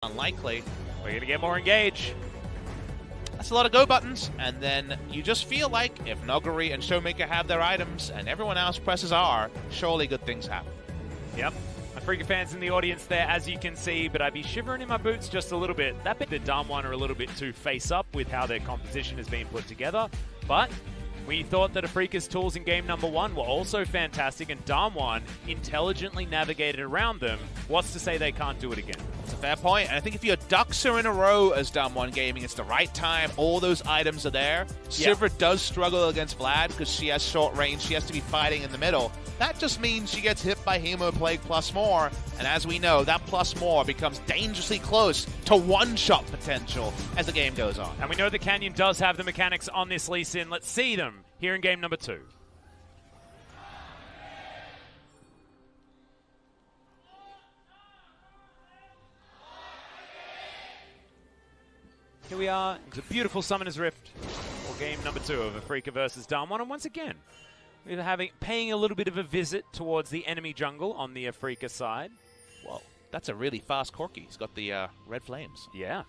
unlikely. We're going to get more engage. That's a lot of go buttons, and then you just feel like if Noguri and Showmaker have their items and everyone else presses R, surely good things happen. Yep. Afreeca fans in the audience there, as you can see, but I'd be shivering in my boots just a little bit. That bit, the DAMWON are a little bit too face-up with how their composition has been put together, but we thought that Afreeca's tools in game number 1 were also fantastic, and DAMWON intelligently navigated around them. What's to say they can't do it again? That's a fair point, and I think if your ducks are in a row as DAMWON Gaming, it's the right time, all those items are there. Sivir does struggle against Vlad because she has short range, she has to be fighting in the middle. That just means she gets hit by Hemo Plague plus more, and as we know, that plus more becomes dangerously close to one-shot potential as the game goes on. And we know that Canyon does have the mechanics on this Lee Sin. Let's see them here in game number 2. Here we are. It's a beautiful Summoner's Rift for game number 2 of Afreeca versus DAMWON. And once again, we're paying a little bit of a visit towards the enemy jungle on the Afreeca side. Well, that's a really fast Corki. He's got the red flames. Yeah,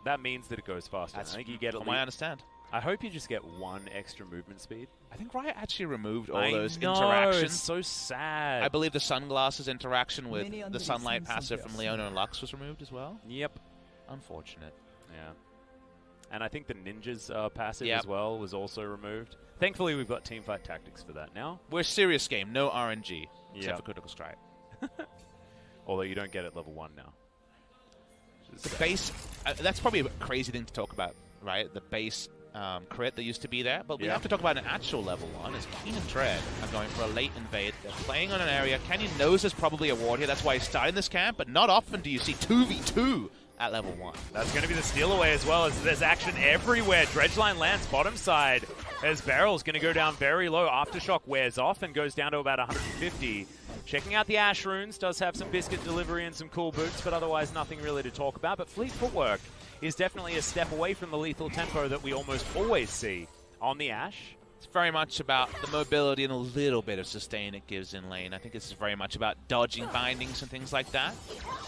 that means that it goes faster. That's I think you get from what I understand. I hope you just get 1 extra movement speed. I think Riot actually removed all those interactions. interactions. It's so sad. I believe the sunglasses interaction with the sunlight passive from Leona and Lux was removed as well. Yep. Unfortunate. Yeah. And I think the Ninja's passive as well was also removed. Thankfully, we've got teamfight tactics for that now. We're a serious game, no RNG, except for Critical Strike. Although you don't get it level 1 now. The base, that's probably a crazy thing to talk about, right? The base crit that used to be there, but we have to talk about an actual level 1 as Keen and Tread are going for a late invade. They're playing on an area. Canyon knows there's probably a ward here, that's why he's starting this camp, but not often do you see 2v2 at level 1. That's going to be the steal away as well, as there's action everywhere. Dredgeline lands bottom side as Barrel's going to go down very low. Aftershock wears off and goes down to about 150. Checking out the Ash runes, does have some biscuit delivery and some cool boots, but otherwise nothing really to talk about. But Fleet Footwork is definitely a step away from the lethal tempo that we almost always see on the Ash. It's very much about the mobility and a little bit of sustain it gives in lane. I think this is very much about dodging bindings and things like that.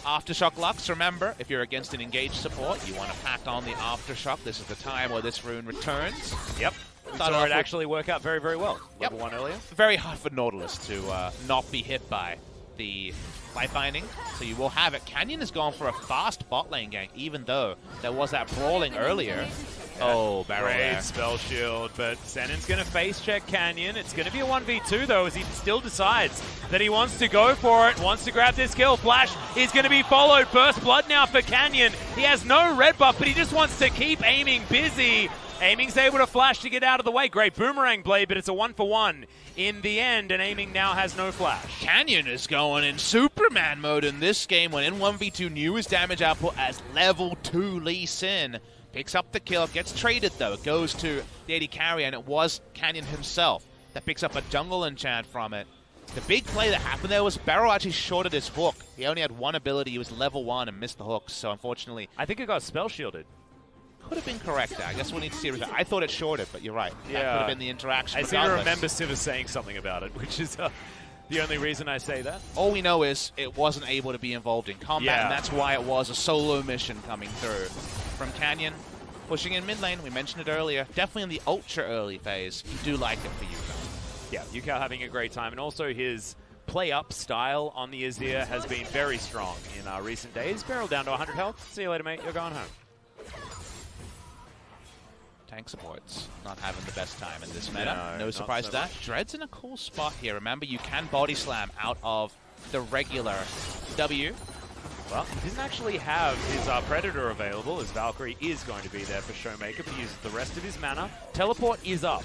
Aftershock Lux, remember, if you're against an engaged support, you want to pack on the Aftershock. This is the time where this rune returns. Yep. We saw it actually work out very, very well. Level 1 earlier. Very hard for Nautilus to not be hit by the life binding, so you will have it. Canyon has gone for a fast bot lane gank, even though there was that brawling earlier. Oh, Barrel Great spell shield, but Zenon's going to face check Canyon. It's going to be a 1v2 though, as he still decides that he wants to go for it, wants to grab this kill. Flash is going to be followed. First blood now for Canyon. He has no red buff, but he just wants to keep aiming busy. Aiming's able to flash to get out of the way. Great boomerang blade, but it's a 1-for-1 in the end, and Aiming now has no flash. Canyon is going in Superman mode in this game when in 1v2 knew his damage output as level 2 Lee Sin. Picks up the kill, gets traded though. It goes to the AD carry, and it was Canyon himself that picks up a jungle enchant from it. The big play that happened there was Barrow actually shorted his hook. He only had 1 ability, he was level 1 and missed the hook, so unfortunately... I think it got spell shielded. Could have been correct there. I guess we'll need to see. I thought it shorted, but you're right. Yeah. That could have been the interaction. I seem to remember Sivir saying something about it, which is the only reason I say that. All we know is it wasn't able to be involved in combat, and that's why it was a solo mission coming through. From Canyon, pushing in mid lane, we mentioned it earlier, definitely in the ultra early phase. You do like it for Yukao. Yeah, Yukao having a great time, and also his play-up style on the Azir has been very strong in recent days. Barrel down to 100 health. See you later, mate. You're going home. Tank supports not having the best time in this meta. No surprise to that. Dread's in a cool spot here. Remember, you can body slam out of the regular W. Well, he didn't actually have his Predator available, as Valkyrie is going to be there for Showmaker, but he uses the rest of his mana. Teleport is up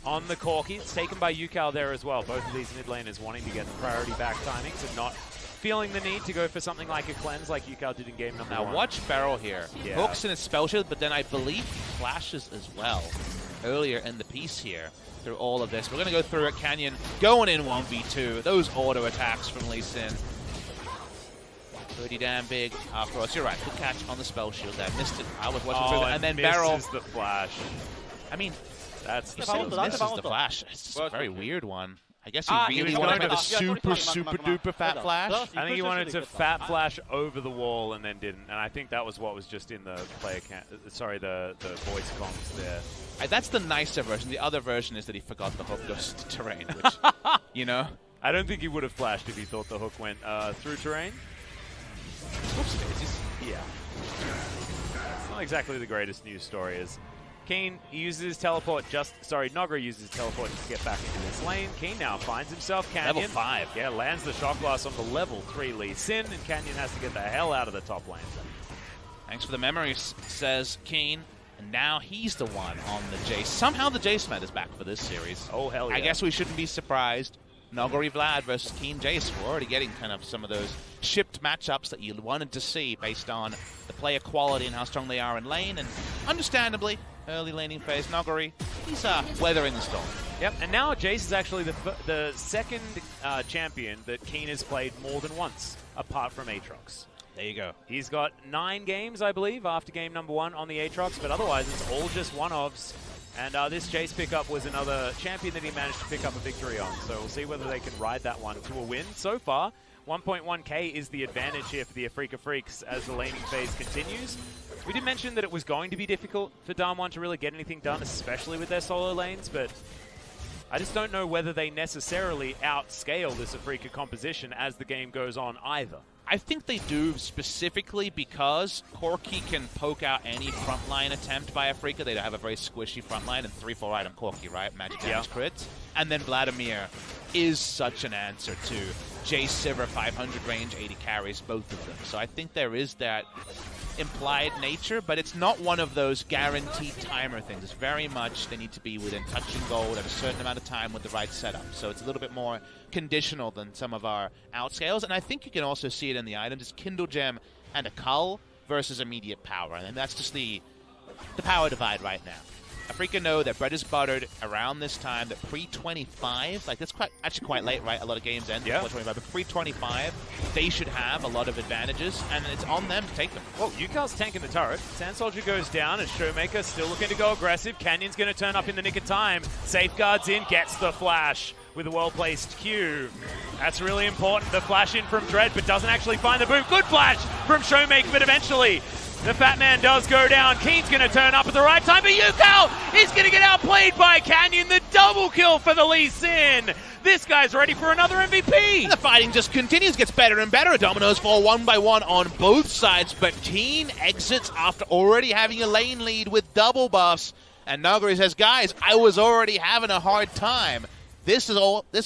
on the Corki. It's taken by Yukao there as well. Both of these mid laners wanting to get the priority back timings and not feeling the need to go for something like a cleanse like Yukao did in game number 1. Now watch Barrel here. He hooks in his spell shield, but then I believe he flashes as well earlier in the piece here through all of this. We're going to go through it. Canyon going in 1v2. Those auto attacks from Lee Sin. Pretty damn big after us. You're right. Good catch on the spell shield there. Missed it. I was watching through it. And then Barrel. Misses the flash. I mean, that's the misses the flash. It's just a very weird one. I guess he really wanted to make the super duper fat flash. I think he wanted to fat flash over the wall and then didn't. And I think that was what was just in the player the voice comms there. That's the nicer version. The other version is that he forgot the hook goes to terrain, which, you know. I don't think he would have flashed if he thought the hook went through terrain. Whoopsie daisies. Yeah. It's not exactly the greatest news story. As Keen uses his teleport Nogri uses his teleport to get back into this lane. Keen now finds himself Canyon. Level 5. Yeah, lands the shock blast on the level 3 Lee Sin, and Canyon has to get the hell out of the top lane. Thanks for the memories, says Keen. And now he's the one on the Jace. Somehow the Jace Med is back for this series. Oh, hell yeah. I guess we shouldn't be surprised. Nogri Vlad versus Keen Jace. We're already getting kind of some of those shipped matchups that you wanted to see based on the player quality and how strong they are in lane. And understandably, early laning phase, Nogri, he's weathering the storm. Yep, and now Jace is actually the second champion that Keen has played more than once, apart from Aatrox. There you go. He's got 9 games, I believe, after game number 1 on the Aatrox, but otherwise it's all just one-offs. And this Jace pickup was another champion that he managed to pick up a victory on. So we'll see whether they can ride that one to a win. So far, 1.1k is the advantage here for the Afreeca Freecs as the laning phase continues. We did mention that it was going to be difficult for DAMWON to really get anything done, especially with their solo lanes, but I just don't know whether they necessarily outscale this Afreeca composition as the game goes on either. I think they do specifically because Corki can poke out any frontline attempt by Afreeca. They have a very squishy frontline and 3-4 item Corki, right? Magic damage crits. And then Vladimir is such an answer to Jace, Sivir, 500 range, 80 carries, both of them. So I think there is that implied nature, but it's not one of those guaranteed timer things. It's very much they need to be within touch and gold at a certain amount of time with the right setup. So it's a little bit more conditional than some of our outscales. And I think you can also see it in the items. It's Kindle Gem and a Cull versus immediate power. And that's just the power divide right now. Afreeca know that bread is buttered around this time, that pre-25, like that's actually quite late, right? A lot of games end before 25, but pre-25, they should have a lot of advantages, and it's on them to take them. Well, Yukal's tanking the turret. Sand Soldier goes down, and Showmaker still looking to go aggressive. Canyon's going to turn up in the nick of time. Safeguards in, gets the flash with a well-placed Q. That's really important. The flash in from Dread, but doesn't actually find the boot. Good flash from Showmaker, but eventually the Fat Man does go down. Keen's going to turn up at the right time, but Yukal is going to get outplayed by Canyon. The double kill for the Lee Sin. This guy's ready for another MVP. And the fighting just continues, gets better and better. Dominoes fall 1 by 1 on both sides, but Keen exits after already having a lane lead with double buffs. And Nogri says, guys, I was already having a hard time. This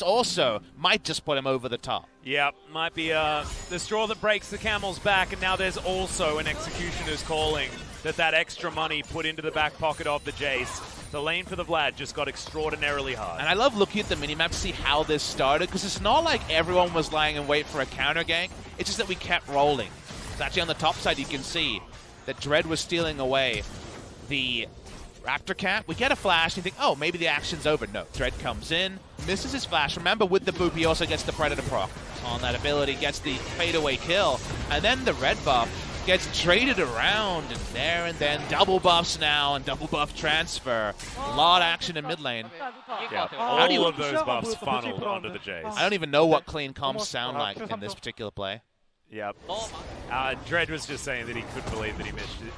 also might just put him over the top. Yep, might be the straw that breaks the camel's back, and now there's also an Executioner's calling that extra money put into the back pocket of the Jace. The lane for the Vlad just got extraordinarily hard. And I love looking at the minimap to see how this started, because it's not like everyone was lying in wait for a counter gank. It's just that we kept rolling. So actually on the top side you can see that Dread was stealing away the Raptor Cat. We get a flash and you think, oh, maybe the action's over. No, Dread comes in, misses his flash. Remember, with the boop, he also gets the Predator proc on that ability, gets the fadeaway kill, and then the red buff gets traded around and there, and then double buffs now and double buff transfer. A lot of action in mid lane. Yeah, all of those buffs funneled onto the Jace. I don't even know what clean comms sound like in this particular play. Yep. Dread was just saying that he couldn't believe that he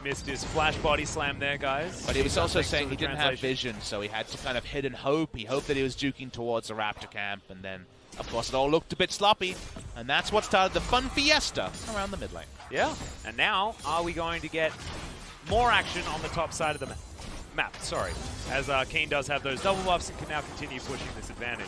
missed his flash body slam there, guys. But he was also saying he didn't have vision, so he had to kind of hit and hope. He hoped that he was juking towards the Raptor camp, and then, of course, it all looked a bit sloppy. And that's what started the fun fiesta around the mid lane. Yeah. And now, are we going to get more action on the top side of the map? Sorry. As Kane does have those double buffs and can now continue pushing this advantage.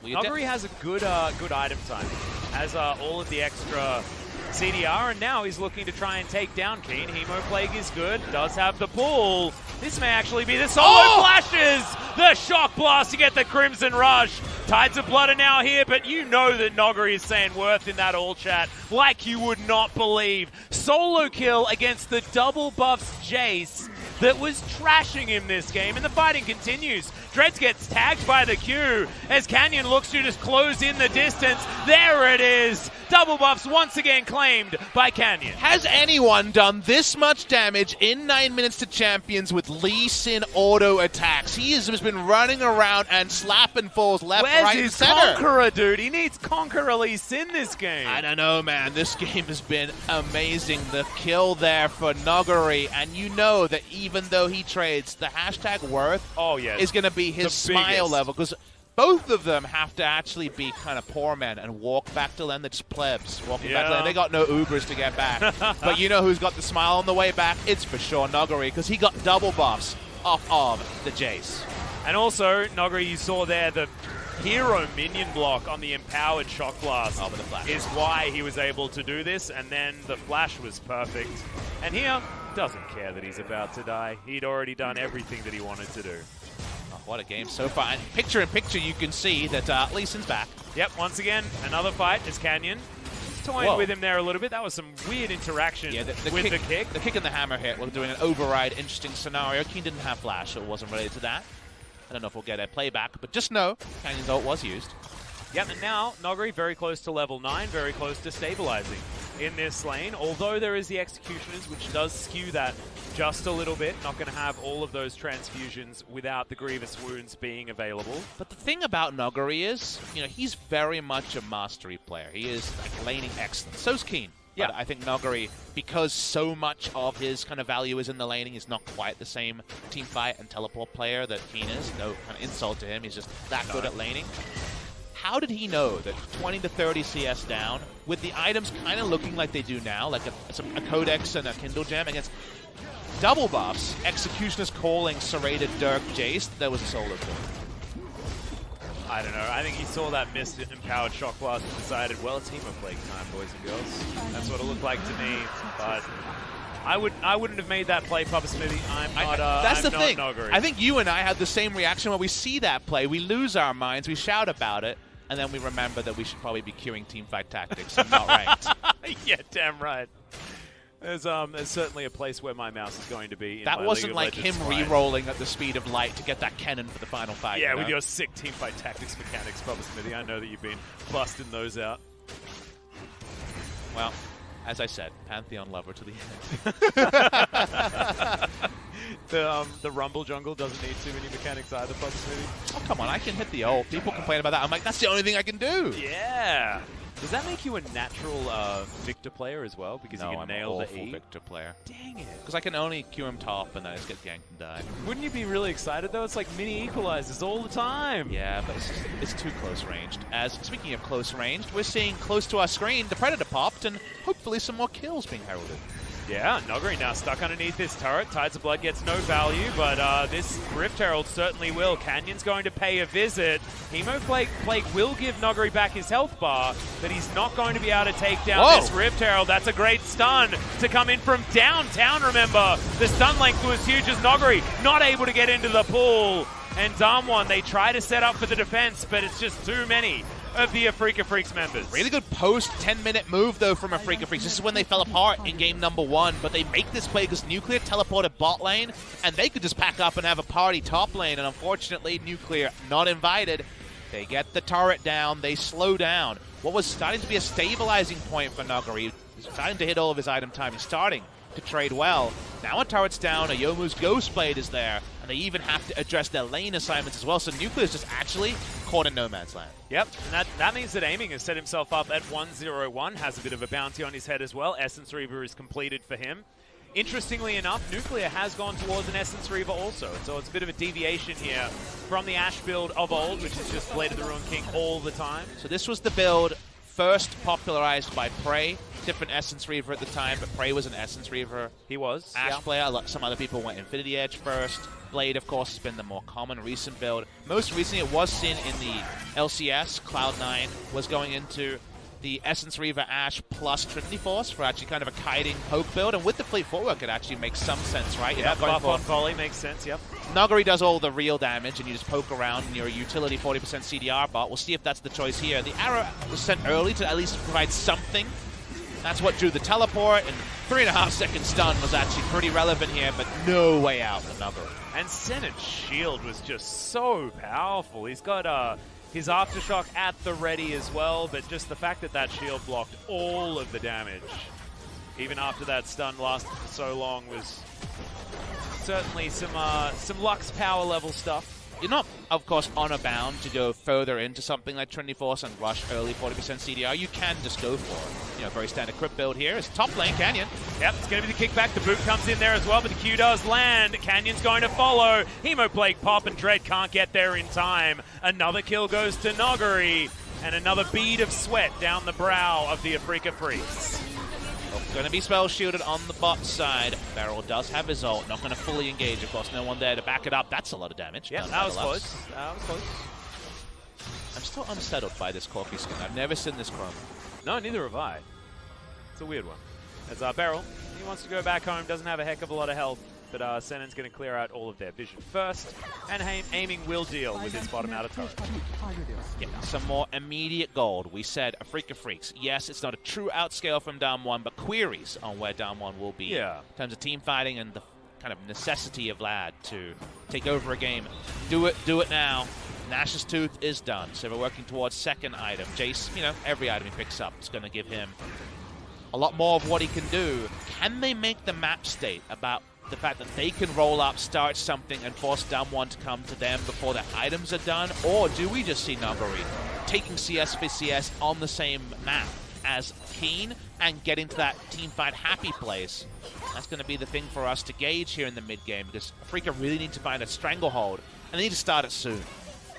Nogri has a good item timing. Has all of the extra CDR, and now he's looking to try and take down Keen. Hemo Plague is good, does have the pull. This may actually be the solo flashes! The shock blast to get the Crimson Rush. Tides of Blood are now here, but you know that Nogri is saying worth in that all chat like you would not believe. Solo kill against the double buffs Jace that was trashing him this game, and the fighting continues. Dreads gets tagged by the Q as Canyon looks to just close in the distance. There it is. Double buffs once again claimed by Canyon. Has anyone done this much damage in 9 minutes to champions with Lee Sin auto attacks? He has just been running around and slapping falls left, right, and center. Where's his Conqueror, dude? He needs Conqueror Lee Sin this game. I don't know, man. This game has been amazing. The kill there for Nuguri, and you know that even though he trades, the hashtag worth is going to be his smile level, because both of them have to actually be kind of poor men and walk back to lane. They're just plebs walking back to lane. They got no Ubers to get back. But you know who's got the smile on the way back? It's for sure Nuguri, because he got double buffs off of the Jace. And also, Nuguri, you saw there the hero minion block on the empowered shock blast is why he was able to do this, and then the flash was perfect. And here, doesn't care that he's about to die. He'd already done everything that he wanted to do. Oh, what a game so far. And picture in picture, you can see that Lee Sin's back. Yep, once again, another fight is Canyon. Toying with him there a little bit. That was some weird interaction with the kick. The kick and the hammer hit while doing an override. Interesting scenario. Keen didn't have flash, so it wasn't related to that. I don't know if we'll get a playback, but just know Canyon's ult was used. Yep, and now Nuguri very close to level 9, very close to stabilizing in this lane. Although there is the Executioners, which does skew that just a little bit. Not going to have all of those transfusions without the Grievous Wounds being available. But the thing about Nuguri is, you know, he's very much a mastery player. He is like laning excellent. So's Keen. Yeah, but I think Nuguri, because so much of his kind of value is in the laning, is not quite the same teamfight and teleport player that Keen is. No kind of insult to him. He's just that good at laning. How did he know that 20 to 30 CS down, with the items kind of looking like they do now, like a Codex and a Kindle Gem against double buffs, Executioner's calling serrated Dirk Jace, there was a solo kill? I don't know. I think he saw that missed empowered shock blast and decided, well, it's Hemo Plague time, boys and girls. That's what it looked like to me. But I wouldn't have made that play, Papa Smithy. I'm not. That's the thing. Nuguri. I think you and I had the same reaction when we see that play. We lose our minds. We shout about it. And then we remember that we should probably be queuing teamfight tactics and not ranked. Yeah, damn right. There's certainly a place where my mouse is going to be. That wasn't like him re-rolling at the speed of light to get that cannon for the final fight. Yeah, with your sick teamfight tactics mechanics, Papa Smithy. I know that you've been busting those out. Well, as I said, Pantheon lover to the end. The Rumble jungle doesn't need too many mechanics either, Papa Smithy. Oh, come on, I can hit the ult. People complain about that. I'm like, that's the only thing I can do. Yeah. Does that make you a natural Victor player as well? Because you can nail the E? Victor player. Dang it. Because I can only queue him top and then I just get ganked and die. Wouldn't you be really excited though? It's like mini equalizers all the time. Yeah, but it's too close ranged. As speaking of close ranged, we're seeing close to our screen, the Predator popped and hopefully some more kills being heralded. Yeah, Nuguri now stuck underneath this turret. Tides of Blood gets no value, but this Rift Herald certainly will. Canyon's going to pay a visit. Hemo Plague will give Nuguri back his health bar, but he's not going to be able to take down this Rift Herald. That's a great stun to come in from downtown, remember. The stun length was huge as Nuguri not able to get into the pool. And DAMWON, they try to set up for the defense, but it's just too many of the Afreeca Freecs members. Really good post 10-minute move, though, from Afreeca Freecs. This is when they fell apart in game number 1, but they make this play because Nuclear teleported bot lane, and they could just pack up and have a party top lane, and unfortunately, Nuclear not invited. They get the turret down, they slow down. What was starting to be a stabilizing point for Nuguri, he's starting to hit all of his item time, he's starting to trade well. Now a turret's down, a Youmuu's Ghostblade is there, and they even have to address their lane assignments as well, so Nuclear's just actually caught in no man's land. Yep, and that means that Aiming has set himself up at 1-0-1, has a bit of a bounty on his head as well. Essence Reaver is completed for him. Interestingly enough, Nuclear has gone towards an Essence Reaver also, so it's a bit of a deviation here from the Ashe build of old, which is just Blade of the Ruined King all the time. So this was the build first popularized by Prey. Different Essence Reaver at the time, but Prey was an Essence Reaver. He was. Ashe player. Some other people went Infinity Edge first. Blade, of course, has been the more common recent build. Most recently, it was seen in the LCS. Cloud9 was going into the Essence Reaver Ashe plus Trinity Force for actually kind of a kiting poke build. And with the fleet footwork, it actually makes some sense, right? Yeah, buff on volley makes sense, yep. Nuguri does all the real damage, and you just poke around in your utility 40% CDR bot. We'll see if that's the choice here. The arrow was sent early to at least provide something. That's what drew the teleport, and 3.5-second stun was actually pretty relevant here, but no way out for Nuguri. And Senna's shield was just so powerful. He's got His Aftershock at the ready as well, but just the fact that that shield blocked all of the damage, even after that stun lasted for so long, was certainly some Lux power level stuff. You're not, of course, honor bound to go further into something like Trinity Force and rush early 40% CDR. You can just go for it. You know, very standard crypt build here. It's top lane, Canyon. Yep, it's going to be the kickback. The boot comes in there as well, but the Q does land. Canyon's going to follow. Hemoplague pop, and Dread can't get there in time. Another kill goes to Nogari, and another bead of sweat down the brow of the Afreeca Freecs. Going to be spell shielded on the bot side. Beryl does have his ult. Not going to fully engage. Of course, no one there to back it up. That's a lot of damage. Yeah, that was close. That was close. I'm still unsettled by this coffee skin. I've never seen this chrome. No, neither have I. It's a weird one. As Beryl, he wants to go back home. Doesn't have a heck of a lot of health. But Senon's going to clear out all of their vision first, and aiming will deal with his bottom outer turret. Yeah, some more immediate gold. We said Afreeca Freecs. Yes, it's not a true outscale from DAMWON, but queries on where DAMWON will be in terms of team fighting and the kind of necessity of Vlad to take over a game. Do it now. Nash's Tooth is done, so we're working towards second item. Jace, you know, every item he picks up is going to give him a lot more of what he can do. Can they make the map state about the fact that they can roll up, start something, and force DAMWON to come to them before their items are done? Or do we just see Nogari taking CS for CS on the same map as Keen and getting to that team fight happy place? That's going to be the thing for us to gauge here in the mid game, because Afreeca really need to find a stranglehold, and they need to start it soon.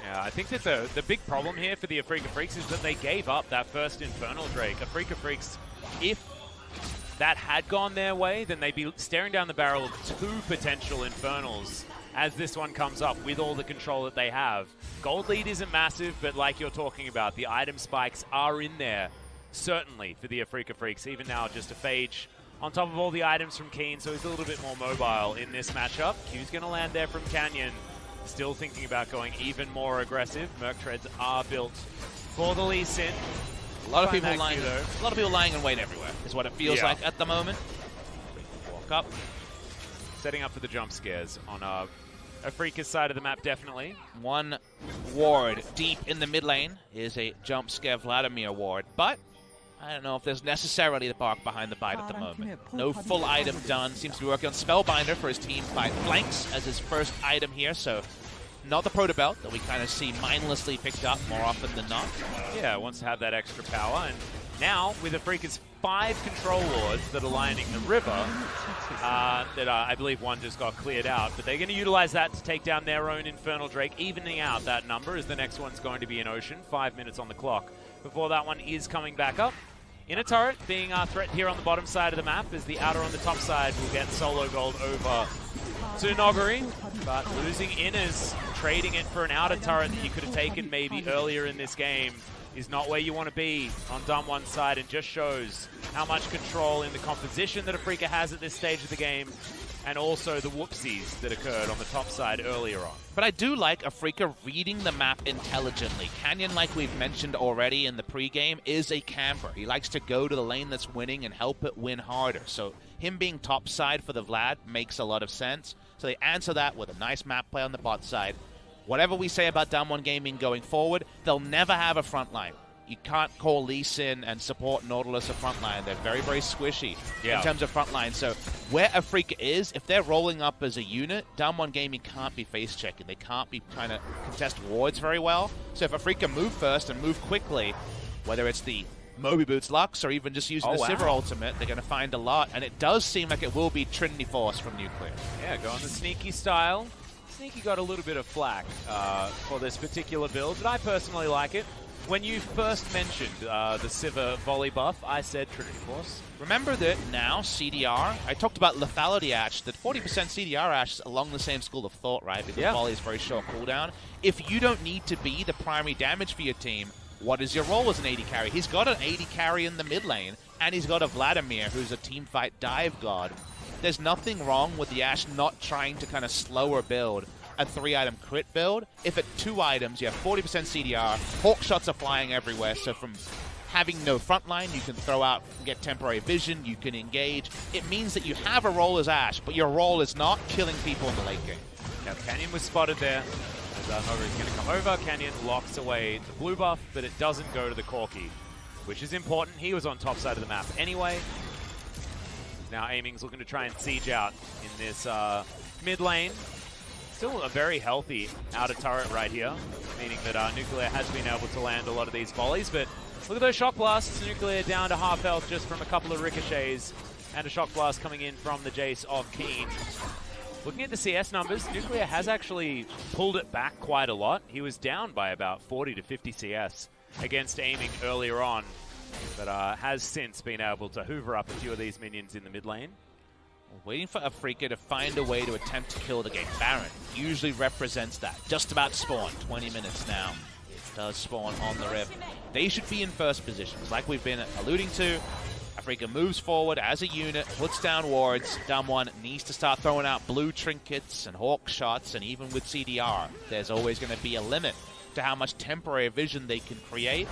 Yeah, I think that the big problem here for the Afreeca Freecs is that they gave up that first Infernal Drake. Afreeca Freecs, if that had gone their way, then they'd be staring down the barrel of 2 potential Infernals as this one comes up with all the control that they have. Gold lead isn't massive, but like you're talking about, the item spikes are in there, certainly, for the Afreeca Freecs. Even now, just a Phage on top of all the items from Keen, so he's a little bit more mobile in this matchup. Q's going to land there from Canyon. Still thinking about going even more aggressive. Merc Treads are built for the Lee Sin. A lot of people lying in wait everywhere, is what it feels like at the moment. Walk up. Setting up for the jump scares on Afreeca's side of the map, definitely. One ward deep in the mid lane is a jump scare Vladimir ward, but I don't know if there's necessarily the bark behind the bite at the moment. No full item done. Seems to be working on Spellbinder for his team fight flanks as his first item here, so not the Proto Belt that we kind of see mindlessly picked up more often than not. Yeah, wants to have that extra power. And now, with Afreeca's 5 control wards that are lining the river, I believe one just got cleared out, but they're going to utilize that to take down their own Infernal Drake, evening out that number, as the next one's going to be in Ocean. 5 minutes on the clock before that one is coming back up. In a turret, being our threat here on the bottom side of the map, as the outer on the top side will get solo gold over to Nogari, but losing Inners, trading it for an outer turret that you could have taken maybe earlier in this game, is not where you want to be on DAMWON's side, and just shows how much control in the composition that Afreeca has at this stage of the game, and also the whoopsies that occurred on the top side earlier on. But I do like Afreeca reading the map intelligently. Canyon, like we've mentioned already in the pregame, is a camper. He likes to go to the lane that's winning and help it win harder. So him being top side for the Vlad makes a lot of sense. So they answer that with a nice map play on the bot side. Whatever we say about DAMWON Gaming going forward, they'll never have a front line. You can't call Lee Sin and support Nautilus a frontline. They're very, very squishy in terms of frontline. So where Afreeca is, if they're rolling up as a unit, DAMWON Gaming can't be face-checking. They can't be trying to contest wards very well. So if Afreeca move first and move quickly, whether it's the Moby Boots Lux or even just using the Sivir ultimate, they're going to find a lot. And it does seem like it will be Trinity Force from Nuclear. Yeah, going the sneaky style. Sneaky got a little bit of flack for this particular build, but I personally like it. When you first mentioned the Sivir volley buff, I said Trinity Force. Remember that now, CDR, I talked about lethality Ash, that 40% CDR Ash is along the same school of thought, right? Because volley is very short cooldown. If you don't need to be the primary damage for your team, what is your role as an AD carry? He's got an AD carry in the mid lane, and he's got a Vladimir, who's a teamfight dive god. There's nothing wrong with the Ashe not trying to kind of slower build a 3-item crit build. If at 2 items, you have 40% CDR, Hawk shots are flying everywhere, so from having no frontline, you can throw out and get temporary vision, you can engage. It means that you have a role as Ashe, but your role is not killing people in the late game. Now, Canyon was spotted there. Nogari's going to come over. Canyon locks away the blue buff, but it doesn't go to the Corki, which is important. He was on top side of the map anyway. Now Aiming's looking to try and siege out in this mid lane. Still a very healthy outer turret right here, meaning that Nuclear has been able to land a lot of these volleys, but look at those shock blasts. Nuclear down to half health just from a couple of ricochets, and a shock blast coming in from the Jace of Keen. Looking at the CS numbers, Nuclear has actually pulled it back quite a lot. He was down by about 40 to 50 CS against Aiming earlier on, but has since been able to hoover up a few of these minions in the mid lane. Waiting for Afreeca to find a way to attempt to kill the game. Baron usually represents that. Just about to spawn. 20 minutes now. It does spawn on the Rift. They should be in first positions, like we've been alluding to. Afreeca moves forward as a unit, puts down wards. DAMWON needs to start throwing out blue trinkets and hawk shots, and even with CDR, there's always going to be a limit to how much temporary vision they can create.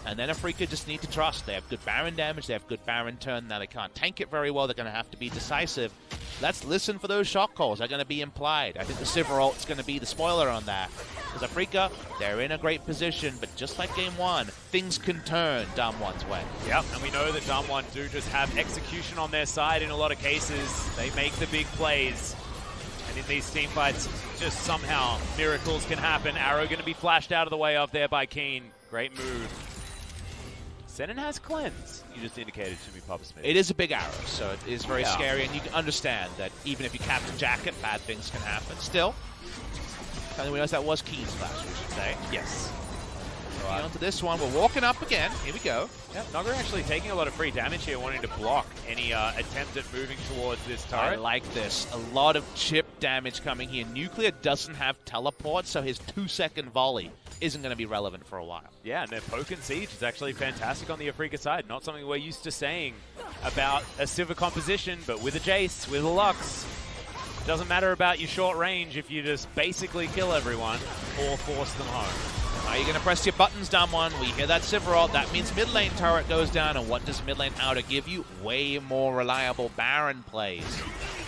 And then Afreeca just need to trust. They have good Baron damage, they have good Baron turn. Now they can't tank it very well, they're going to have to be decisive. Let's listen for those shot calls. They're going to be implied. I think the Sivir ult's going to be the spoiler on that. Because Afreeca, they're in a great position, but just like game one, things can turn DAMWON's way. Yep, and we know that DAMWON do just have execution on their side in a lot of cases. They make the big plays. And in these team fights, just somehow miracles can happen. Arrow going to be flashed out of the way of there by Keen. Great move. Senin has cleanse, you just indicated to me, Papa Smith. It is a big arrow, so it is very scary, and you can understand that even if you Captain Jacket, bad things can happen. Still, we notice that was Keen's flash, we should say. Yes. So on to this one, we're walking up again. Here we go. Yep, Nogger actually taking a lot of free damage here, wanting to block any attempt at moving towards this turret. I like this. A lot of chip damage coming here. Nuclear doesn't have teleport, so his 2-second volley isn't going to be relevant for a while. Yeah, and their poke and siege is actually fantastic on the Afreeca side. Not something we're used to saying about a Sivir composition, but with a Jace, with a Lux, doesn't matter about your short range if you just basically kill everyone or force them home. Are you going to press your buttons, DAMWON? We hear that Sivir ult. That means mid lane turret goes down, and what does mid lane outer give you? Way more reliable Baron plays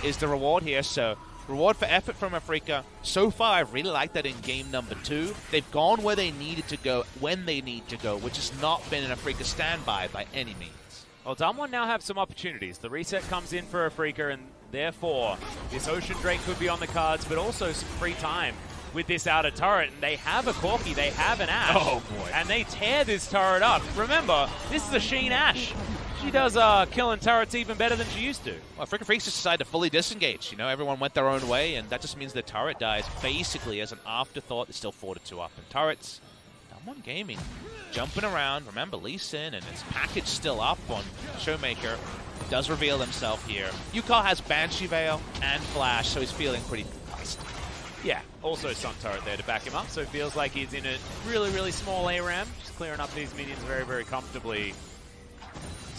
is the reward here, so reward for effort from Afreeca. So far, I really like that in game number 2. They've gone where they needed to go, when they need to go, which has not been an Afreeca standby by any means. Well, DAMWON now have some opportunities. The reset comes in for Afreeca, and therefore, this Ocean Drake could be on the cards, but also some free time with this outer turret. And they have a Corki, they have an Ashe. Oh, boy. And they tear this turret up. Remember, this is a Sheen Ashe. She does killing turrets even better than she used to. Well, Freecs just decided to fully disengage. You know, everyone went their own way, and that just means the turret dies basically as an afterthought. There's still 4-2 up in turrets. DAMWON Gaming jumping around. Remember, Lee Sin and his package still up on Showmaker. Does reveal himself here. Yukar has Banshee Veil and Flash, so he's feeling pretty concussed. Yeah, also Sun Turret there to back him up, so it feels like he's in a really, really small ARAM, just clearing up these minions very, very comfortably.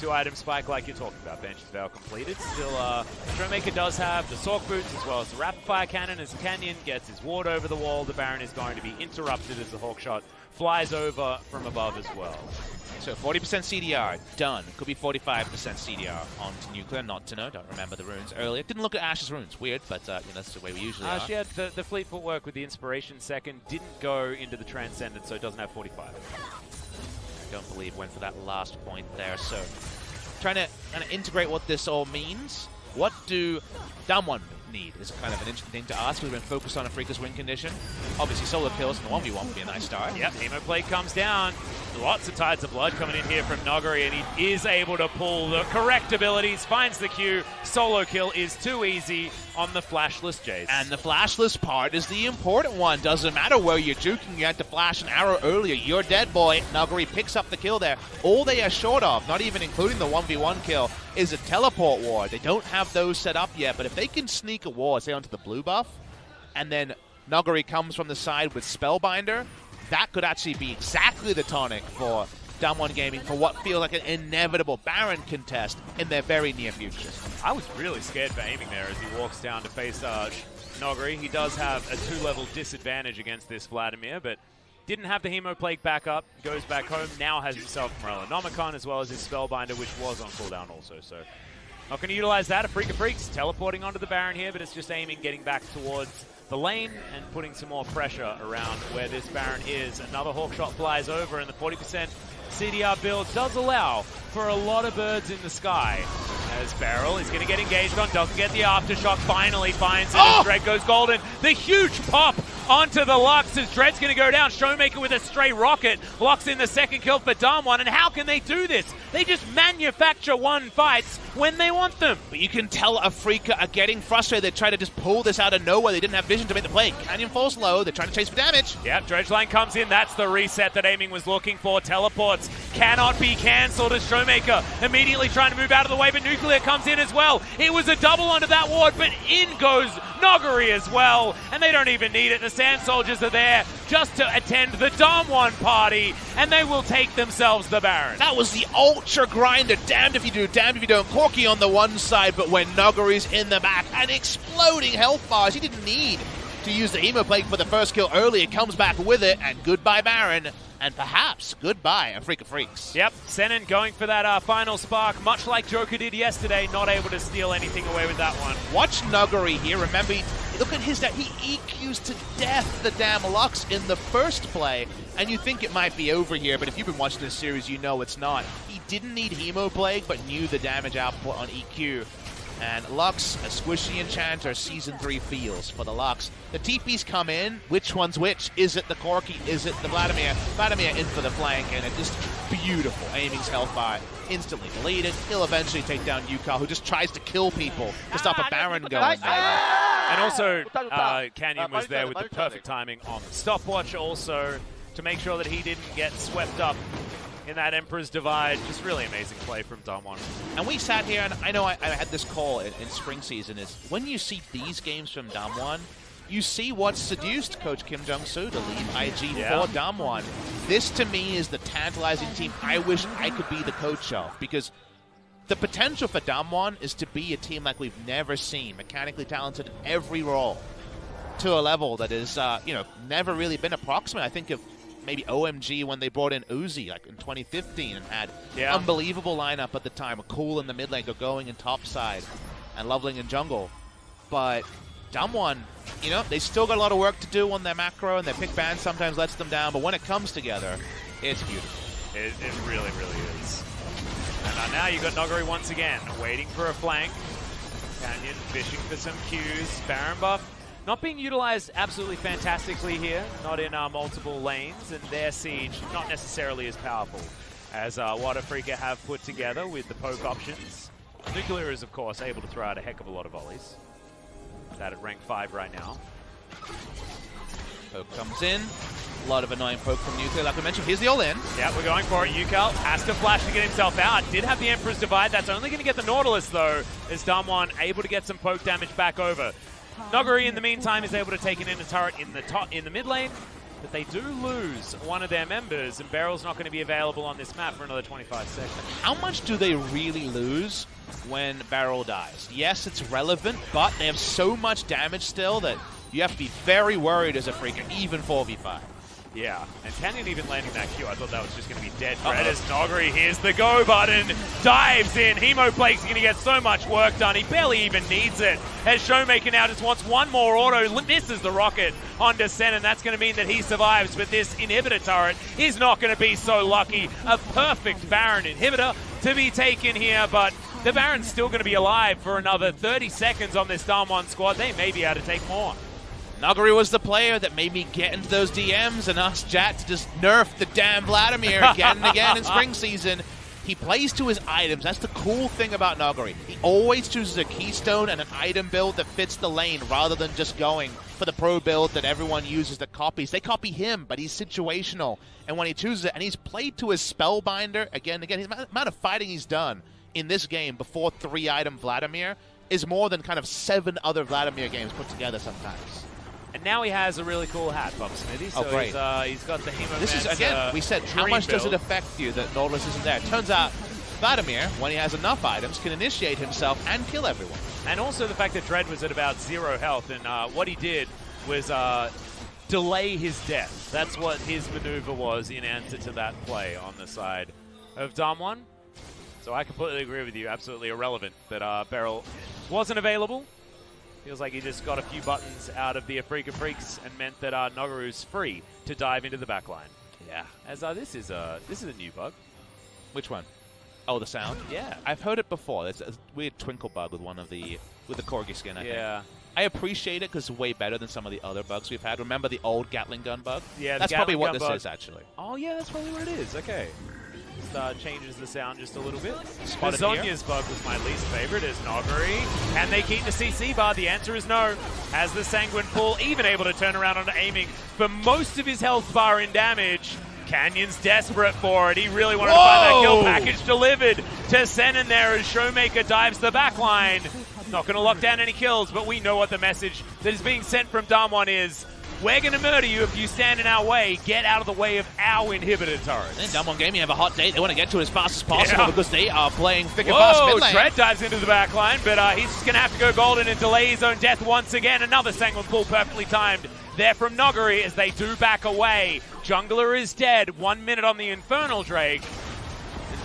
2-item spike like you're talking about. Banshee's Veil completed. Still, Showmaker does have the Sork Boots as well as the Rapid Fire Cannon as Canyon gets his ward over the wall. The Baron is going to be interrupted as the Hawk Shot flies over from above as well. So 40% CDR, done. Could be 45% CDR onto Nuclear, not to know. Don't remember the runes earlier. Didn't look at Ashe's runes. Weird, but you know, that's the way we usually are. She had the fleet footwork with the Inspiration second. Didn't go into the Transcendent, so it doesn't have 45. I don't believe went for that last point there. So trying to kind of integrate what this all means. What do DAMWON need is kind of an interesting thing to ask. We've been focused on Afreeca's win condition. Obviously, solo kills in the 1v1 would be a nice start. Yep, Hemoplate comes down. Lots of Tides of Blood coming in here from Nogari, and he is able to pull the correct abilities, finds the Q. Solo kill is too easy on the flashless Jace. And the flashless part is the important one. Doesn't matter where you're juking, you had to flash an arrow earlier. You're dead, boy. Nogari picks up the kill there. All they are short of, not even including the 1v1 kill, is a teleport ward. They don't have those set up yet, but if they can sneak a ward, say onto the blue buff, and then Nogari comes from the side with Spellbinder, that could actually be exactly the tonic for DAMWON Gaming for what feels like an inevitable Baron contest in their very near future. I was really scared for aiming there as he walks down to face Nogari. He does have a 2-level disadvantage against this Vladimir, but didn't have the Hemoplague back up, goes back home, now has himself Morellonomicon as well as his Spellbinder, which was on cooldown also, so not going to utilize that. Afreeca Freecs teleporting onto the Baron here, but it's just aiming, getting back towards the lane and putting some more pressure around where this Baron is. Another hawk shot flies over, and the 40% CDR build does allow for a lot of birds in the sky. As Beryl is going to get engaged on, doesn't get the aftershock, finally finds it, and Dread goes golden. The huge pop onto the Lux as Dread's going to go down. Showmaker with a stray rocket locks in the second kill for DAMWON. And how can they do this? They just manufacture one fights when they want them. But you can tell Afreeca are getting frustrated. They try to just pull this out of nowhere. They didn't have vision to make the play. Canyon falls low. They're trying to chase for damage. Yep, Dredgeline comes in. That's the reset that Aiming was looking for. Teleports cannot be cancelled as Showmaker immediately trying to move out of the way, but Nuclear comes in as well. It was a double onto that ward, but in goes Noggery as well. And they don't even need it. The Sand Soldiers are there just to attend the DAMWON party, and they will take themselves the Baron. That was the ultra grinder. Damned if you do, damned if you don't. Corky on the one side, but when Noggery's in the back and exploding health bars, he didn't need to use the Hemo Plague for the first kill early. It comes back with it, and goodbye Baron. And perhaps goodbye Afreeca Freecs. Yep, Senin going for that final spark, much like Joker did yesterday, not able to steal anything away with that one. Watch Noggery here. Remember, look at his stat. He EQs to death the damn Lux in the first play. And you think it might be over here, but if you've been watching this series, you know it's not. He didn't need Hemo Plague, but knew the damage output on EQ. And Lux, a squishy enchanter, Season 3 feels for the Lux. The TPs come in. Which one's which? Is it the Corky? Is it the Vladimir? Vladimir in for the flank, and it's just beautiful. Aiming's health bar instantly deleted. He'll eventually take down Yukal, who just tries to kill people to stop a Baron going. And also, Canyon was there with the perfect timing on the stopwatch also to make sure that he didn't get swept up in that Emperor's Divide. Just really amazing play from DAMWON. And we sat here, and I know I had this call in spring season, is when you see these games from DAMWON, you see what seduced Coach Kim Jong-soo to leave IG for DAMWON. This, to me, is the tantalizing team I wish I could be the coach of, because the potential for DAMWON is to be a team like we've never seen, mechanically talented in every role, to a level that is, never really been approximate. I think of maybe OMG when they brought in Uzi like in 2015 and had unbelievable lineup at the time. A Cool in the mid lane, going in top side, and Loveling in jungle. But DAMWON, they still got a lot of work to do on their macro, and their pick ban sometimes lets them down. But when it comes together, it's beautiful. It really, really is. And now you got Noggery once again, waiting for a flank. Canyon fishing for some Qs. Baron buff not being utilized absolutely fantastically here, not in multiple lanes, and their siege not necessarily as powerful as what Afreeca have put together with the poke options. Nuclear is, of course, able to throw out a heck of a lot of volleys. That at rank 5 right now. Poke comes in. A lot of annoying poke from Nuclear. Like I mentioned, here's the all-in. Yeah, we're going for it. Yukal has to flash to get himself out. Did have the Emperor's Divide. That's only going to get the Nautilus, though, as DAMWON able to get some poke damage back over. Noggery, in the meantime, is able to take an inner turret in the mid lane, but they do lose one of their members, and Beryl's not going to be available on this map for another 25 seconds. How much do they really lose when Beryl dies? Yes, it's relevant, but they have so much damage still that you have to be very worried as Afreeca, even 4v5. Yeah, and Canyon even landing that Q, I thought that was just going to be dead. Red as Noggery here's the go button, dives in. Hemo Plague's going to get so much work done, he barely even needs it. As Showmaker now just wants one more auto, misses the rocket onto Sen, and that's going to mean that he survives, but this inhibitor turret is not going to be so lucky. A perfect Baron inhibitor to be taken here, but the Baron's still going to be alive for another 30 seconds on this DAMWON squad. They may be able to take more. Noggery was the player that made me get into those DMs and ask Jat to just nerf the damn Vladimir again and again in spring season. He plays to his items. That's the cool thing about Noggery. He always chooses a keystone and an item build that fits the lane rather than just going for the pro build that everyone uses that copies. They copy him, but he's situational. And when he chooses it, and he's played to his Spellbinder again and again, the amount of fighting he's done in this game before 3-item Vladimir is more than kind of 7 other Vladimir games put together sometimes. And now he has a really cool hat, Bob Smithy. So great. He's got the Hemo. This is, again, we said, how much does it affect you that Nautilus isn't there? It turns out Vladimir, when he has enough items, can initiate himself and kill everyone. And also the fact that Dread was at about 0 health, and what he did was delay his death. That's what his maneuver was in answer to that play on the side of DAMWON. So I completely agree with you. Absolutely irrelevant that Beryl wasn't available. Feels like he just got a few buttons out of the Afreeca Freecs and meant that Nogaru's free to dive into the backline. Yeah. As this is a new bug. Which one? Oh, the sound? Yeah. I've heard it before. It's a weird twinkle bug with with the Corgi skin, I think. Yeah. I appreciate it because it's way better than some of the other bugs we've had. Remember the old Gatling gun bug? Yeah, that's probably what this is, actually. Oh, yeah, that's probably what it is. Okay. Just changes the sound just a little bit. Spotted Zonya's bug was my least favorite as Nogari. Can they keep the CC bar? The answer is no. As the Sanguine Pool even able to turn around on aiming for most of his health bar in damage. Canyon's desperate for it. He really wanted to find that kill package delivered to Sen there as Showmaker dives the backline. Not going to lock down any kills, but we know what the message that is being sent from DAMWON is. We're going to murder you if you stand in our way. Get out of the way of our inhibitor turrets. I think DAMWON Gaming have a hot date. They want to get to it as fast as possible because they are playing thick and fast mid lane. Dread dives into the backline, but he's just going to have to go golden and delay his own death once again. Another Sanguine Pool perfectly timed there from Nogari as they do back away. Jungler is dead. 1 minute on the Infernal Drake.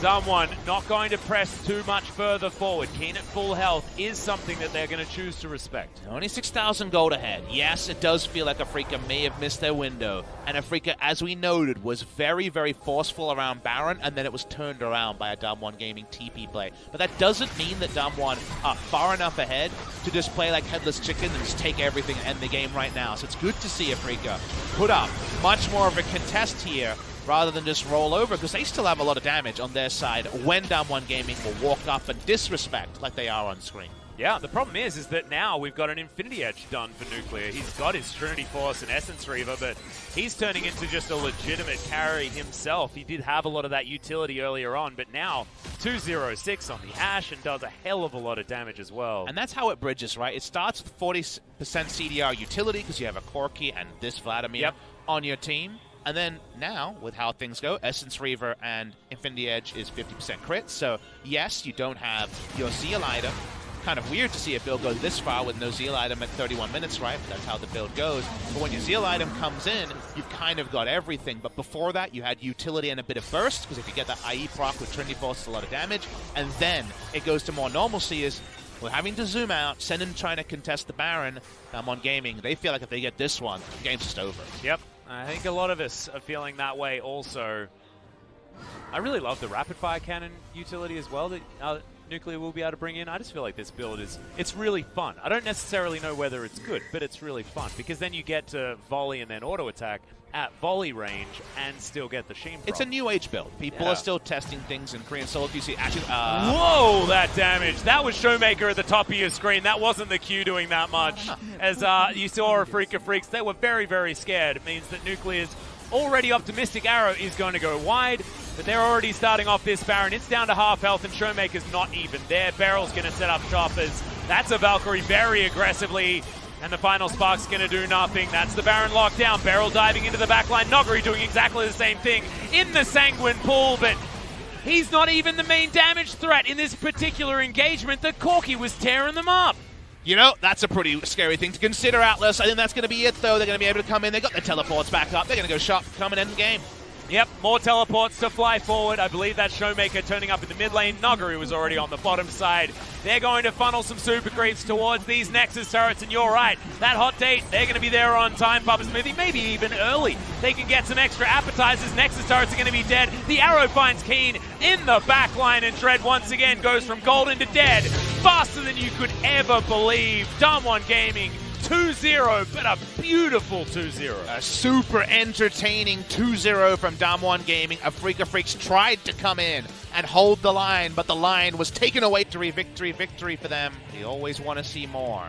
DAMWON not going to press too much further forward. Keen at full health is something that they're going to choose to respect. Only 6,000 gold ahead. Yes, it does feel like Afreeca may have missed their window. And Afreeca, as we noted, was very, very forceful around Baron, and then it was turned around by a DAMWON Gaming TP play. But that doesn't mean that DAMWON are far enough ahead to just play like headless chicken and just take everything and end the game right now. So it's good to see Afreeca put up much more of a contest here rather than just roll over, because they still have a lot of damage on their side when DAMWON Gaming will walk up and disrespect like they are on screen. Yeah, the problem is that now we've got an Infinity Edge done for Nuclear. He's got his Trinity Force and Essence Reaver, but he's turning into just a legitimate carry himself. He did have a lot of that utility earlier on, but now 206 on the Ashe and does a hell of a lot of damage as well. And that's how it bridges, right? It starts with 40% CDR utility because you have a Corki and this Vladimir on your team. And then now, with how things go, Essence Reaver and Infinity Edge is 50% crit. So, yes, you don't have your Zeal item. Kind of weird to see a build go this far with no Zeal item at 31 minutes, right? But that's how the build goes. But when your Zeal item comes in, you've kind of got everything. But before that, you had utility and a bit of burst, because if you get that IE proc with Trinity Force, it's a lot of damage. And then it goes to more normalcy is, we're having to zoom out, Senin trying to contest the Baron. DAMWON Gaming, they feel like if they get this one, the game's just over. Yep. I think a lot of us are feeling that way also. I really love the rapid fire cannon utility as well that Nuclear will be able to bring in. I just feel like this build it's really fun. I don't necessarily know whether it's good, but it's really fun because then you get to volley and then auto attack at volley range and still get the Sheen. It's a new age build. People are still testing things in Korean solo. You see, actually, whoa, that damage. That was Showmaker at the top of your screen. That wasn't the Q doing that much. As you saw Afreeca Freecs, they were very, very scared. It means that Nuclear's already optimistic arrow is going to go wide, but they're already starting off this Baron. It's down to half health, and Showmaker's not even there. Barrel's going to set up choppers. That's a Valkyrie very aggressively. And the final spark's going to do nothing. That's the Baron lockdown. Barrel diving into the backline. Nogari doing exactly the same thing in the Sanguine Pool, but he's not even the main damage threat in this particular engagement. The Corki was tearing them up. You know, that's a pretty scary thing to consider, Atlas. I think that's going to be it, though. They're going to be able to come in. They've got their teleports back up. They're going to go shop, come and end the game. Yep, more teleports to fly forward. I believe that's Showmaker turning up in the mid lane. Nogari was already on the bottom side. They're going to funnel some super creeps towards these Nexus turrets, and you're right. That hot date, they're going to be there on time, Papa Smithy, maybe even early. They can get some extra appetizers. Nexus turrets are going to be dead. The arrow finds Keen in the back line, and Dread once again goes from golden to dead. Faster than you could ever believe. DAMWON Gaming 2-0, but a beautiful 2-0. A super entertaining 2-0 from DAMWON Gaming. Afreeca Freecs tried to come in and hold the line, but the line was taken away. Victory for them. We always want to see more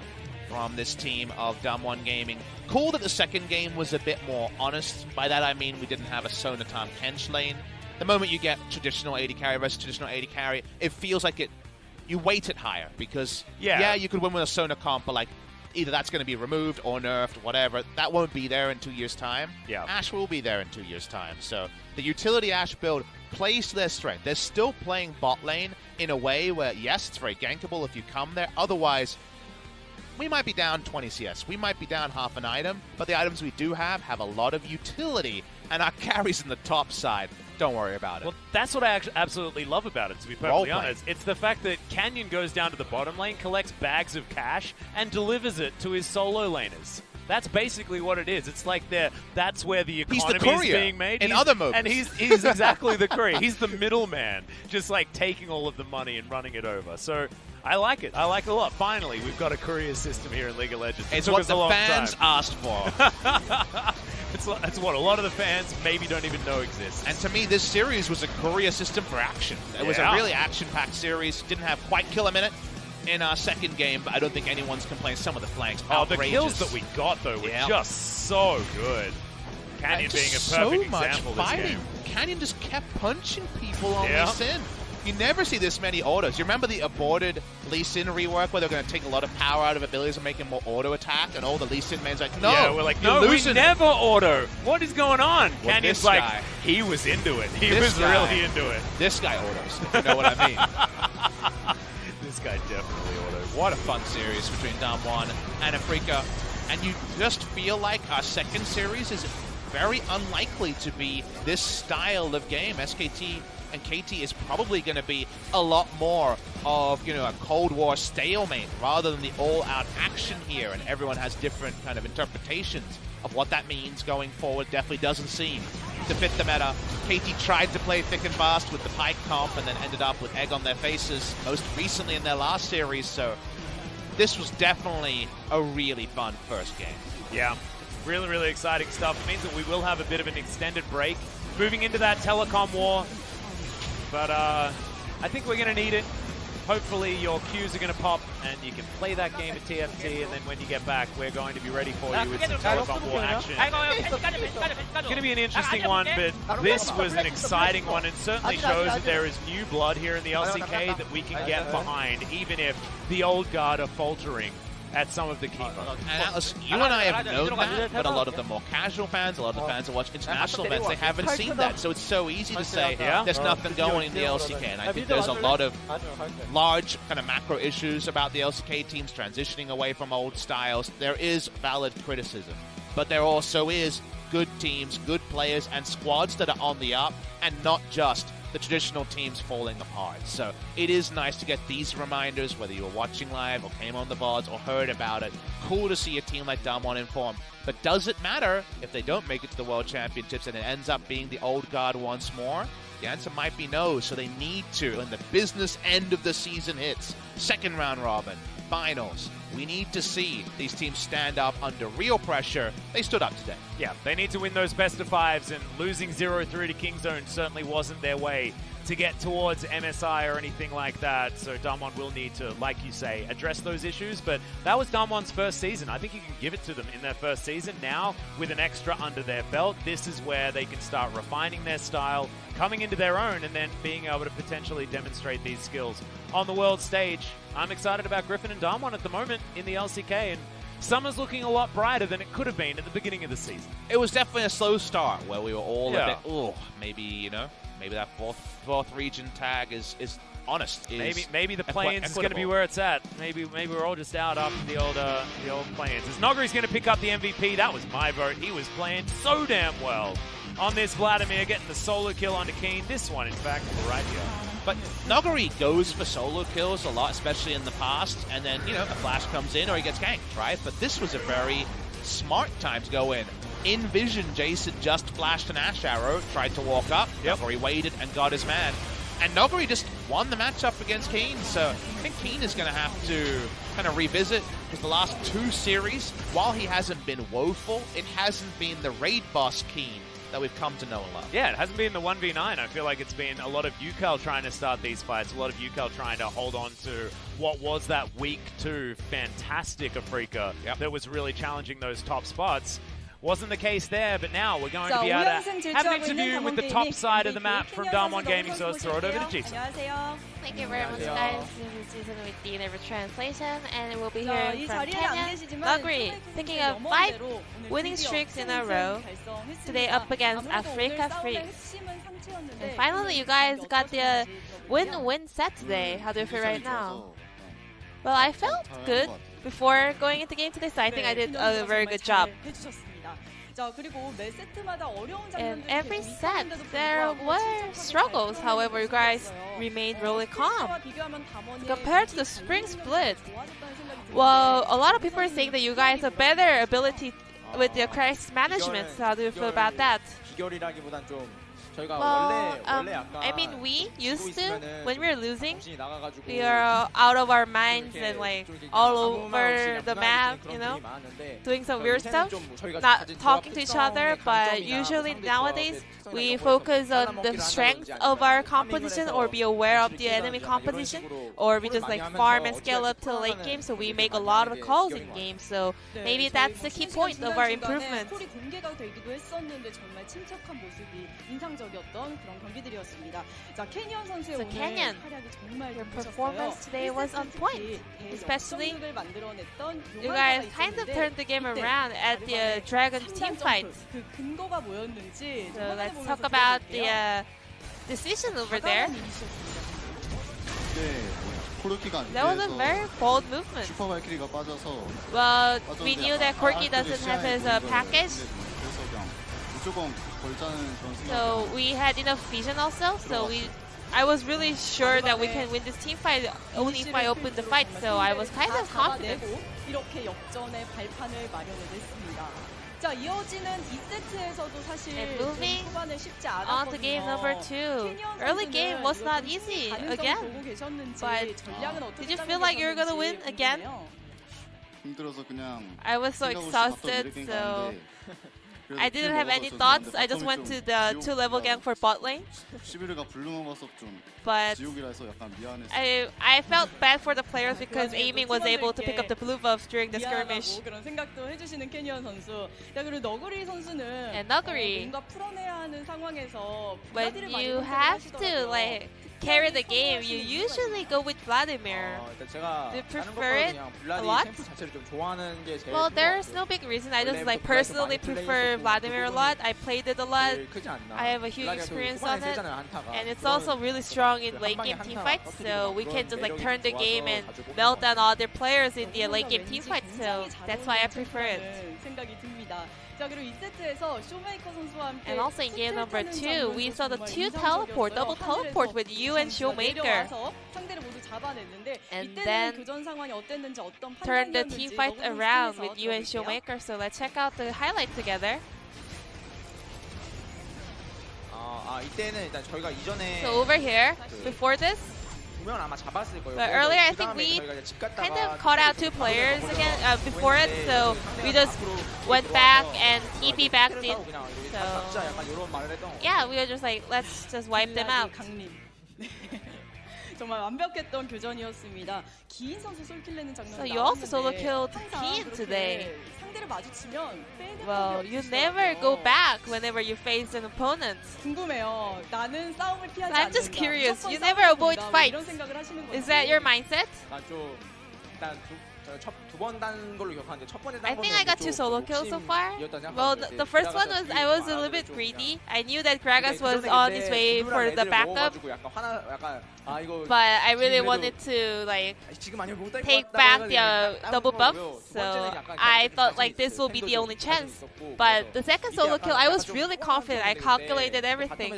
from this team of DAMWON Gaming. Cool that the second game was a bit more honest. By that I mean we didn't have a Sonatom Kench lane. The moment you get traditional AD carry versus traditional AD carry, it feels like you weight it higher because, yeah you could win with a Sona comp, but like, either that's going to be removed or nerfed, whatever. That won't be there in 2 years' time. Yeah. Ashe will be there in 2 years' time. So the utility Ashe build plays to their strength. They're still playing bot lane in a way where, yes, it's very gankable if you come there. Otherwise, we might be down 20 CS. We might be down half an item, but the items we do have a lot of utility, and our carries in the top side don't worry about it. Well, that's what I actually absolutely love about it, to be perfectly honest. It's the fact that Canyon goes down to the bottom lane, collects bags of cash, and delivers it to his solo laners. That's basically what it is. It's like that's where the economy is being made. In other modes. And he's exactly the courier. He's the middleman, just like taking all of the money and running it over. So I like it. I like it a lot. Finally, we've got a courier system here in League of Legends. It's what the fans asked for. It's what a lot of the fans maybe don't even know exists. And to me, this series was a courier system for action. It was a really action-packed series. Didn't have quite kill a minute in our second game, but I don't think anyone's complained. Some of the flanks, outrageous. The kills that we got, though, were just so good. Canyon being a perfect example this game. Canyon just kept punching people on Lee Sin. You never see this many autos. You remember the aborted Lee Sin rework where they're going to take a lot of power out of abilities and make him more auto attack, and all the Lee Sin men's like, no, yeah, we're like, no, we never auto. What is going on? Well, Canyon's like, he was into it. He was really into it. This guy autos, if you know what I mean. This guy definitely autos. What a fun series between DAMWON and Afreeca. And you just feel like our second series is very unlikely to be this style of game. SKT and KT is probably going to be a lot more of, a Cold War stalemate rather than the all-out action here, and everyone has different kind of interpretations of what that means going forward. Definitely doesn't seem to fit the meta. KT tried to play thick and fast with the Pike comp and then ended up with egg on their faces most recently in their last series, so this was definitely a really fun first game. Yeah, really, really exciting stuff. It means that we will have a bit of an extended break moving into that telecom war. But I think we're going to need it. Hopefully your queues are going to pop and you can play that game at TFT, and then when you get back, we're going to be ready for you with some telecom war action. It's going to be an interesting one, but this was an exciting one and certainly shows that there is new blood here in the LCK that we can get behind, even if the old guard are faltering at some of the key moments. And Atlas, you and I have known that, but a lot of the more casual fans, a lot of the fans that watch international events, they haven't seen that. So it's so easy to say, there's nothing going in the LCK. And I think there's a lot of large kind of macro issues about the LCK teams transitioning away from old styles. There is valid criticism, but there also is good teams, good players, and squads that are on the up, and not just the traditional teams falling apart. So it is nice to get these reminders, whether you were watching live or came on the VODs or heard about it. Cool to see a team like DAMWON in form. But does it matter if they don't make it to the World Championships and it ends up being the old guard once more? The answer might be no, so they need to. And the business end of the season hits. Second round robin, finals. We need to see these teams stand up under real pressure. They stood up today. Yeah, they need to win those best of fives, and losing 0-3 to Kingzone certainly wasn't their way to get towards MSI or anything like that. So DAMWON will need to, like you say, address those issues. But that was DAMWON's first season. I think you can give it to them in their first season. Now, with an extra under their belt, this is where they can start refining their style, coming into their own, and then being able to potentially demonstrate these skills on the world stage. I'm excited about Griffin and DAMWON at the moment in the LCK, and summer's looking a lot brighter than it could have been at the beginning of the season. It was definitely a slow start where we were all a bit, maybe that fourth region tag is honest. Maybe the play-in's going to be where it's at. Maybe we're all just out after the old play-ins. As Nogari's going to pick up the MVP, that was my vote. He was playing so damn well on this Vladimir, getting the solo kill onto Keen. This one, in fact, right here. But Nogari goes for solo kills a lot, especially in the past, and then, a flash comes in or he gets ganked, right? But this was a very smart time to go in. In vision, Jason just flashed an Ash Arrow, tried to walk up, Nogari waited and got his man. And Nogari just won the matchup against Keen, so I think Keen is going to have to kind of revisit, because the last two series, while he hasn't been woeful, it hasn't been the raid boss Keen that we've come to know and love. Yeah, it hasn't been the 1v9. I feel like it's been a lot of UCAL trying to start these fights, a lot of UCAL trying to hold on to what was that week 2 fantastic Afreeca that was really challenging those top spots. Wasn't the case there, but now we're going to be able to have an interview with the top side of the map from DAMWON Gaming, so let's throw it over to Jisoo. Thank you very much, guys. This is Season with the Never Translation, and we'll be hearing from Canyon. Nogari, thinking of 5 winning streaks in a row, today up against Afreeca Freecs. And finally, you guys got the win-win set today. How do you feel right now? Well, I felt good before going into game today, so I think I did a very good job. In every set, there were struggles. However, you guys remained really calm. Compared to the spring split, well, a lot of people are saying that you guys have better ability with the crisis management. So how do you feel about that? Well, I mean, we used to, when we were losing, we are out of our minds and like all over the map, you know, doing some weird stuff, not talking to each other. But usually nowadays, we focus on the strength of our composition or be aware of the enemy composition, or we just like farm and scale up to late game. So we make a lot of calls in game. So maybe that's the key point of our improvement. So Canyon, your performance today was on point. Especially, you guys kind of turned the game around at the Dragon team fight. So let's talk about the decision over there. That was a very bold movement. Well, we knew that Corki doesn't have his package. So we had enough vision also, so I was really sure that we can win this team fight only if I opened the fight, so I was kind of confident. And moving on to game number 2. Early game was not easy again, but did you feel like you were going to win again? I was so exhausted, so I didn't have any thoughts. I just went to the 2-level gang for bot lane. But I felt bad for the players because Aiming was able to pick up the blue buff during the skirmish. And Nuguri, when you have to like carry the game, you usually go with Vladimir. Do you prefer it a lot? Well, there's no big reason. I just like personally prefer Vladimir a lot. I played it a lot. I have a huge experience on it, and it's also really strong in late game team fights. So we can just like turn the game and melt down other players in the late game team fights. So that's why I prefer it. And also in game number 2, we saw the double teleport with you and Showmaker. And then turned the team fight around with you and Showmaker. So let's check out the highlight together. So over here, before this, but earlier I think we kind of caught out 2 players again before it, so we just went back and TP backed in. So yeah, we were just like, let's just wipe them out. So you also solo killed Kiin today. Well, you never go back whenever you face an opponent. I'm just curious, you never avoid fights. Is that your mindset? I think I got 2 solo kills so far. Well, the first one was I was a little bit greedy. I knew that Gragas was on his way for the backup, but I really wanted to like take back the double buff. So I thought like this will be the only chance. But the second solo kill, I was really confident. I calculated everything.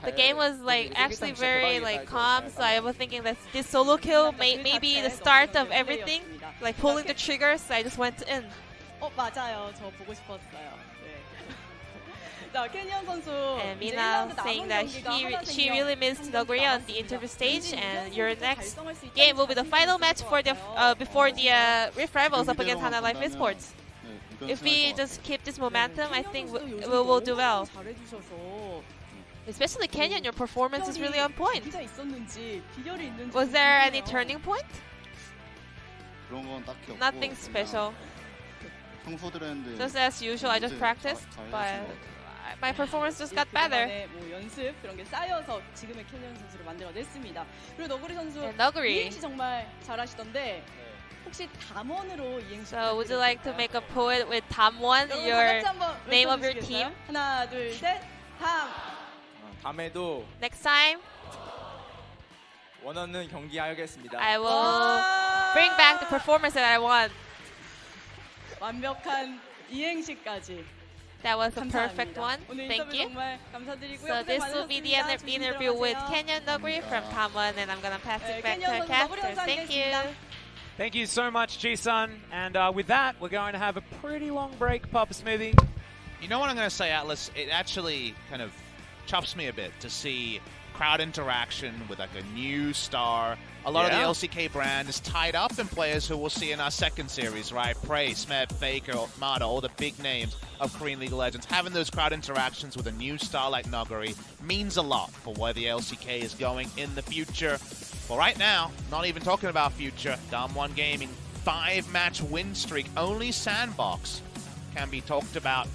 The game was like actually very like calm, so I was thinking that this solo kill may be the start of everything. Like pulling the triggers, I just went in. And Mina saying that she really missed Nuguri on the interview stage, and your next game will be the final match for the before the Rift Rivals up against Hana Life Esports. If we just keep this momentum, I think we will do well. Especially Kenyon, your performance is really on point. Was there any turning point? Nothing special. Just as usual, I just practiced, but my performance just got better. And Nuguri. So would you like to make a poet with DAMWON, your name of your team? Next time, I will bring back the performance that I want. That was a perfect one. Thank you. So this will be the interview with Kenyon Noguri from DAMWON, and I'm gonna pass it back to our casters. Thank you. Thank you so much, Ji-sun. And with that, we're going to have a pretty long break, Papa Smoothie. You know what I'm going to say, Atlas? It actually kind of chuffs me a bit to see crowd interaction with like a new star. A lot of the LCK brand is tied up in players who we'll see in our second series, right? Prey, Smeb, Faker, Mata, all the big names of Korean League of Legends. Having those crowd interactions with a new star like Noguri means a lot for where the LCK is going in the future. Well, right now, not even talking about future, DAMWON Gaming, 5-match win streak. Only Sandbox can be talked about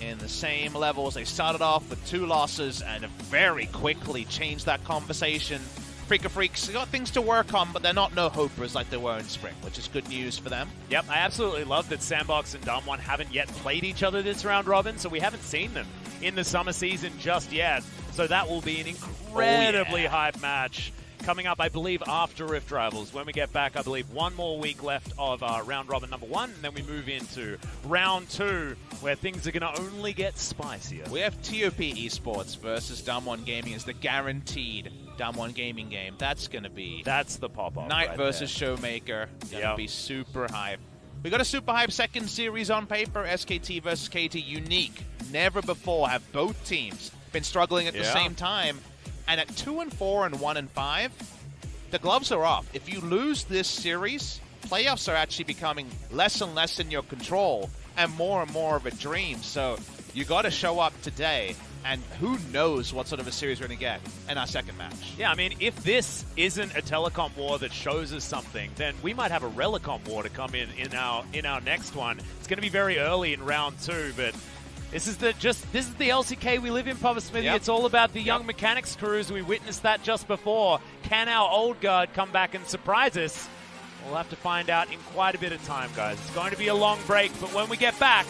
in the same levels. They started off with 2 losses and very quickly changed that conversation. Freecs, they got things to work on, but they're not no-hopers like they were in spring, which is good news for them. Yep, I absolutely love that Sandbox and DAMWON haven't yet played each other this round robin, so we haven't seen them in the summer season just yet. So that will be an incredibly hype match. Coming up, I believe, after Rift Rivals. When we get back, I believe 1 more week left of round robin number 1, and then we move into round 2, where things are going to only get spicier. We have TOP Esports versus DAMWON Gaming as the guaranteed DAMWON Gaming game. That's going to be... That's the pop-up Knight right versus there. Showmaker. Going to be super hype. We got a super hype second series on paper. SKT versus KT. Unique. Never before have both teams been struggling at the same time. And at 2-4 and 1-5, the gloves are off. If you lose this series, playoffs are actually becoming less and less in your control and more of a dream. So you got to show up today, and who knows what sort of a series we're going to get in our second match. Yeah, I mean, if this isn't a telecom war that shows us something, then we might have a relicom war to come in our next one. It's going to be very early in round 2, but this is the LCK we live in, Papa Smithy. Yep. It's all about the young mechanics crews. We witnessed that just before. Can our old guard come back and surprise us? We'll have to find out in quite a bit of time, guys. It's going to be a long break, but when we get back,